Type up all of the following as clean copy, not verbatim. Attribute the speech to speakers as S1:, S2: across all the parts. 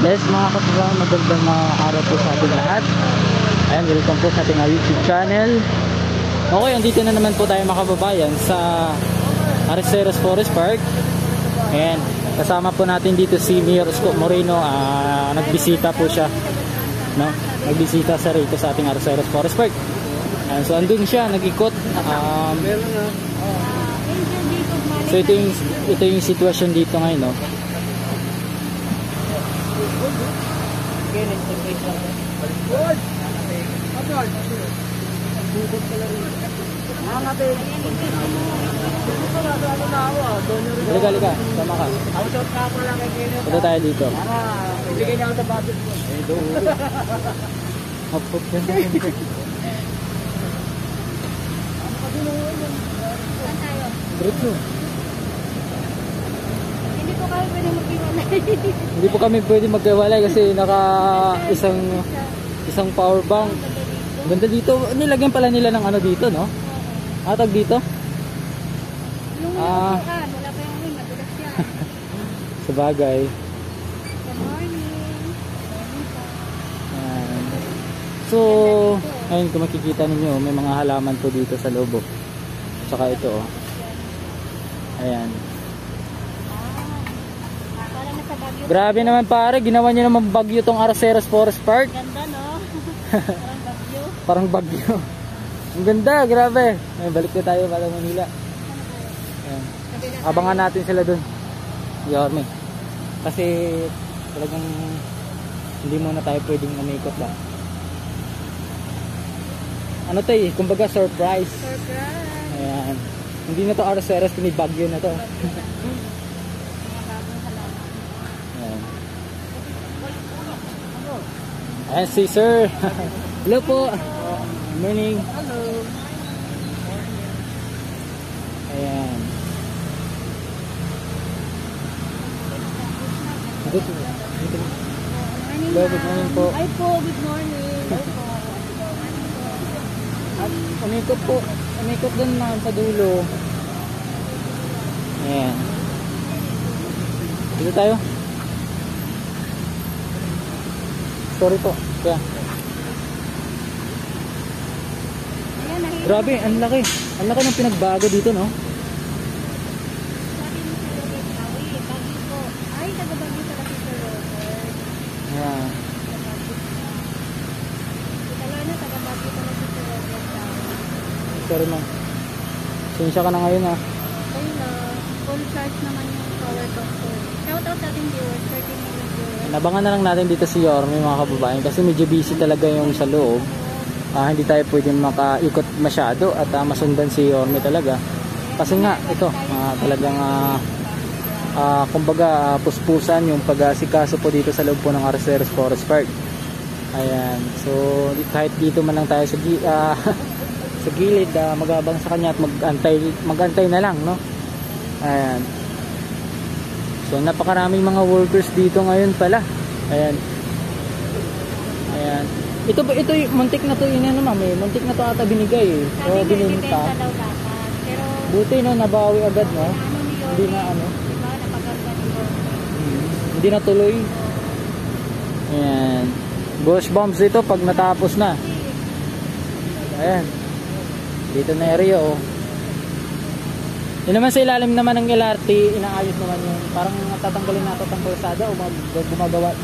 S1: Yes mga kababayan, magandang araw po sa ating lahat. Ayan, welcome po sa ating YouTube channel. Okay, andito na naman po tayo mga kababayan sa Arceros Forest Park. Ayan, kasama po natin dito si Mayor Isko Moreno. Nagbisita po siya, no? Nagbisita sa rito sa ating Arceros Forest Park. Ayan, so andun siya, nag-ikot. So ito yung sitwasyon dito ngayon, no? Halika, sama ka. Punta tayo dito.
S2: Ibigay niya ako sa budget ko.
S1: Hop, ganda. Diretso. Hindi po kami pwede maghiwalay kasi naka isang power bank. Ganda dito. Nilagyan pala nila ng ano dito, no? Atag dito.
S3: Wala pa yung wing, madulas yan.
S1: Sabagay.
S3: Good morning.
S1: So, ayun kung makikita ninyo, may mga halaman po dito sa loob. Saka ito, oh. Ayan. Grabe naman pare, ginawa niyo naman bagyo tong Arceros Forest Park.
S3: Ganda, no? Parang bagyo.
S1: Parang bagyo. Ang ganda, grabe. Ay, balik na tayo para Manila. Ayan. Abangan natin sila dun. Yorme. Kasi talagang hindi muna tayo pwedeng umikot ba. Ano to eh, kumbaga surprise.
S3: Surprise.
S1: Ayan. Hindi na to Arceros, kundi bagyo na to. Ayan si sir. Hello po. Good morning.
S3: Hello.
S1: Ayan. Good morning po.
S3: Ay po, good morning.
S1: At umikot po. Umikot din naman sa dulo. Ayan. Dito tayo. Sorry po. Kaya. Grabe, ang laki. Ang laki ng pinagbago dito, no?
S3: Ay, taga-Bagyo sa kasi Sir Robert.
S1: Ayan.
S3: Italo na, taga-Bagyo sa kasi Sir Robert.
S1: Sorry ma'am. Sinsya ka na ngayon, ha?
S3: Ayun na, full charge naman yung power bank ko. Shoutout sa ating viewers, 13 million viewers.
S1: Nabangan na lang natin dito si Yorme mga kababayan kasi medyo busy talaga yung sa loob. Hindi tayo pwedeng makaikot masyado at masundan si Yorme talaga. Kasi nga ito talagang kumbaga puspusan yung pag-asikaso po dito sa loob po ng Arceros Forest Park. Ayan. So kahit dito man lang tayo sa sa gilid magabang sa kanya at magantay na lang, no? Ayan. So napakaraming mga workers dito ngayon pala. Ayan. Ayan. Ito muntik na to ano ma'am, muntik na to ata binigay eh. So bininta.
S3: Pero
S1: Buti no nabawi agad, no. Hindi na ano.
S3: diba, napaganda nito.
S1: Hindi na tuloy. Ayan. Bush bombs dito pag natapos na. Ayan. Dito na area, oh. Yun naman sa ilalim naman ng LRT, inaayos naman yung parang tatanggalin na ito ang kalsada o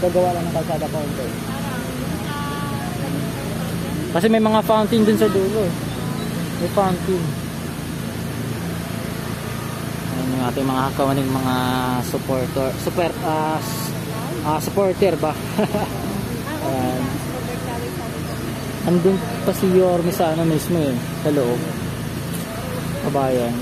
S1: gagawa lang ng kalsada konti. Kasi may mga fountain dun sa dulo. May fountain. Ayan yung ating mga kawaning mga supporter ba? Ayan. Andun pa si Yorme sa ano mismo eh, sa loob. Kabayan.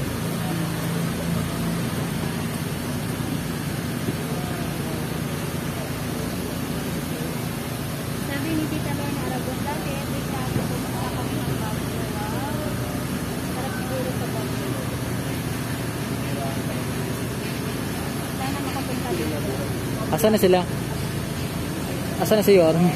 S3: Sabi ni Tita Lorna Aragon dati, every Saturday pumunta kami ng Bagyo. Wow! Sarap siguro sa Bagyo. Sana makapunta dito.
S1: Asan na sila? Asan na si Yorme?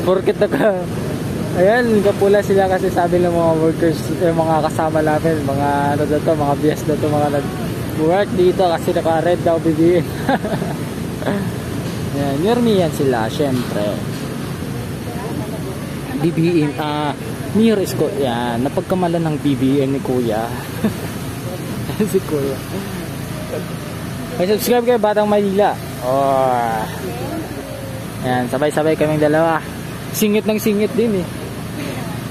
S1: Porket ayan, kapula sila kasi sabi ng mga workers, mga kasama namin, mga ano daw to, mga bias daw to, mga nag-work dito kasi naka-red daw BBM. Yan, Yorme yan sila, syempre. BBM, Mayor Isko, yan, napagkamalan ng BBM ni Kuya. Si Kuya. May subscribe kayo, Batang Manila. Oh. Yan, sabay-sabay kaming dalawa. Singit ng singit din eh.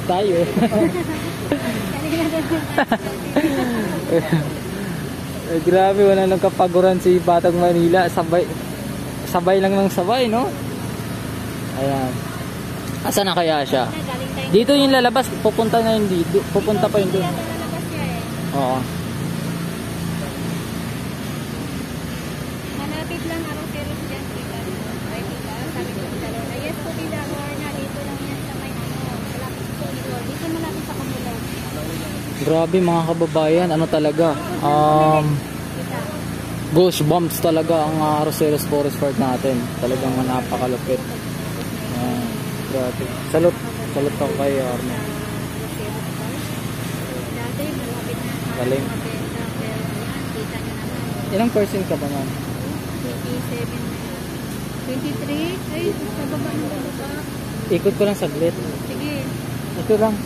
S1: Tayo. Grabe, wala nang kapaguran si Batang Manila. Sabay lang ng sabay, no? Ayan. Asa na kaya siya? Dito yung lalabas, pupunta na yun dito. Pupunta pa yun doon. Oo.
S3: Malapit lang ako pero dyan kita. Ay, diba? Sabi ko sa dalawa. Yes po, tita. Or na dito lang yan sa may malapit sa dito. Dito malapit sa Kumulan.
S1: Grabe mga kababayan, ano talaga? Goosebumps talaga ang Roseros Forest Park natin. Talagang napakalupit. Grabe. Salute ako kay Arne.
S3: Dati, malapit na.
S1: Galing.
S3: Kita nyo naman.
S1: Ilang person ka ba, ma'am?
S3: 23. Ay, sa baba ng baba.
S1: Ikot ko lang saglit.
S3: Sige.
S1: Ito lang.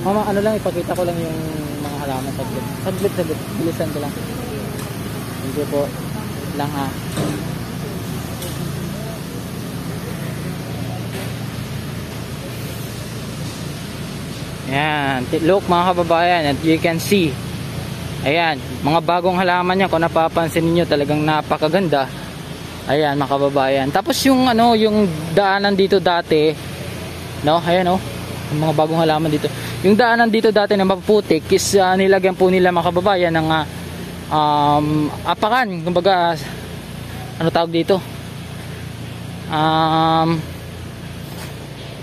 S1: Mama, ano lang, ipakita ko lang yung mga halaman saglit. Saglit. Bilisan ko lang. Thank you po. Lang ha. Ayan. Look mga kababayan. And you can see. Ayan. Mga bagong halaman niya. Kung napapansin niyo talagang napakaganda. Ayan mga kababayan. Tapos yung ano, yung daanan dito dati. No? Ayan oh. Yung mga bagong halaman dito. Yung daanan dito dati na mapuputik is nilagyan po nila mga kababayan ng apakan. Kumbaga ano tawag dito?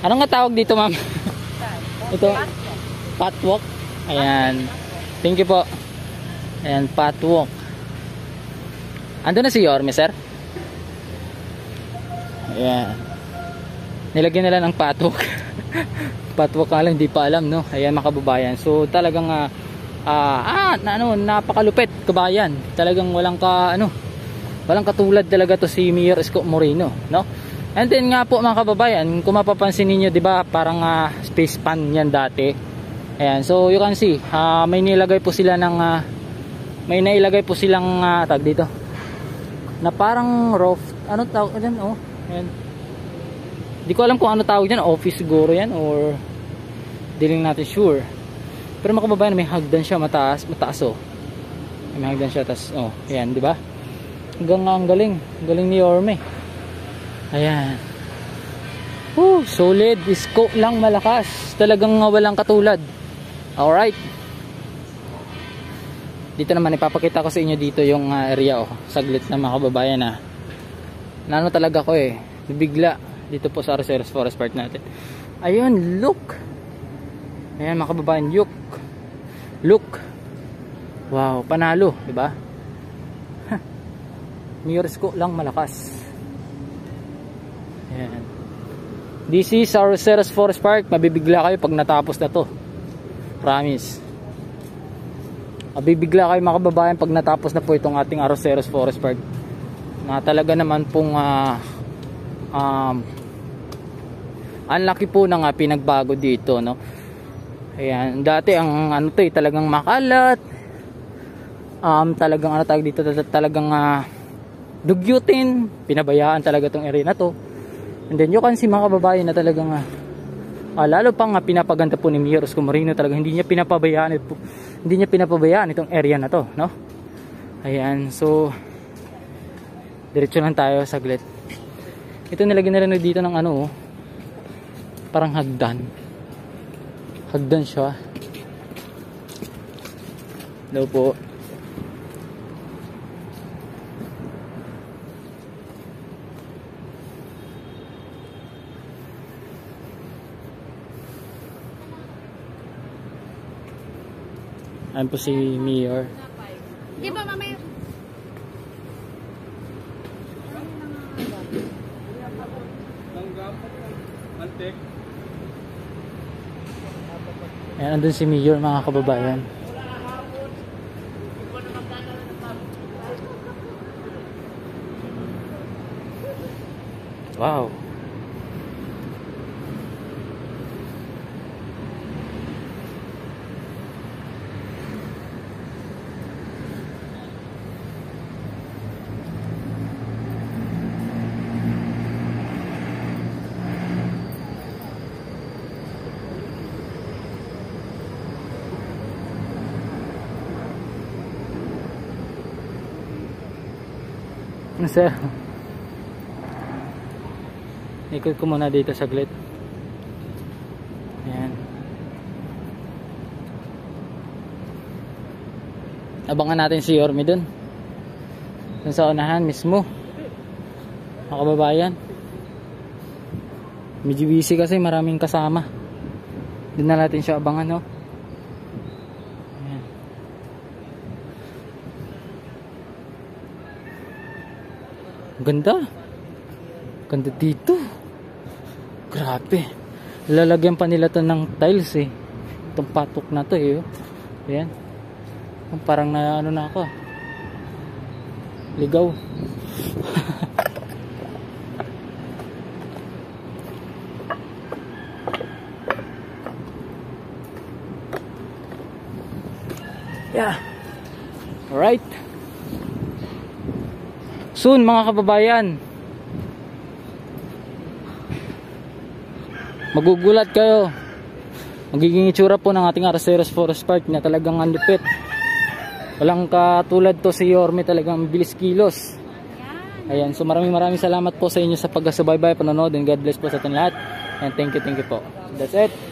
S1: Ano nga tawag dito, ma'am? Ito, patwalk. Ayan. Thank you po. Ayan, patwalk. Ando na si Yorme, sir? Ayan. Nilagyan nila ng patwalk. Patwalk ka lang, hindi pa alam, no? Ayan, mga kababayan. So, talagang napakalupit, kabayan. Talagang walang katulad talaga to si Mayor Isko Moreno, no? And then nga po mga kababayan, kung mapapansin niyo, 'di ba, parang space pan 'yan dati. Ayan, so you can see, may nilagay po sila ng may nailagay po silang tag dito. Na parang roof, ano tawag diyan? Oh, ayan. Di ko alam kung ano tawag diyan, office siguro 'yan or di rin natin sure. Pero mga kababayan, may hagdan siya mataas oh. May hagdan siya tas ayan, 'di ba? Ang galing ni Yorme. Ayan. Solid. Isko lang malakas. Talagang walang katulad. Alright. Dito naman ipapakita ko sa inyo dito yung area saglit na mga kababayan na ano talaga ko bigla dito po sa Roseros Forest Park natin. Ayun, look. Ayan mga kababayan, look. Wow, panalo, di ba? Mayor Isko lang malakas. Ayan. This is our Roseros Forest Park. Mabibigla kayo pag natapos na to. Promise. Mabibigla kayo mga kababayan pag natapos na po itong ating Roseros Forest Park. Na talaga naman pong ang laki po ng pinagbago dito, no? Ayan, dati ang talagang makalat. Talagang tawag dito, talagang dugyutin. Pinabayaan talaga tong area na to. And then you can see mga kababayan na talagang lalo pang pinapaganda po ni Mayor Isko Moreno. Talaga hindi niya pinapabayaan itong area na to, no? Ayan, so diretso lang tayo saglit. Ito nilagyan na rin dito ng parang hagdan siya. Hello po. Ayan po si Mayor.
S3: Di ba mamaya
S1: Ayan, andun si Mayor mga kababayan. Wow. Sir, ikot ko muna dito saglit. Ayan. Abangan natin si Yorme dun sa unahan mismo, mga kababayan. Medyo busy kasi maraming kasama. Dun na natin siya abangan, no? Ganda. Ganda dito. Grabe. Lalagyan pa nila to ng tiles eh. Itong patok na to eh. Ayan. Parang na ano na ako. Ligaw. Yeah. Alright. Soon mga kababayan, magugulat kayo. Magiging itsura po ng ating Arceros Forest Park na talagang ang lupit. Walang katulad to si Yorme, talagang bilis kilos. Ayan, so maraming salamat po sa inyo sa pagsubaybay, panonood, and God bless po sa ating lahat. And thank you po. That's it.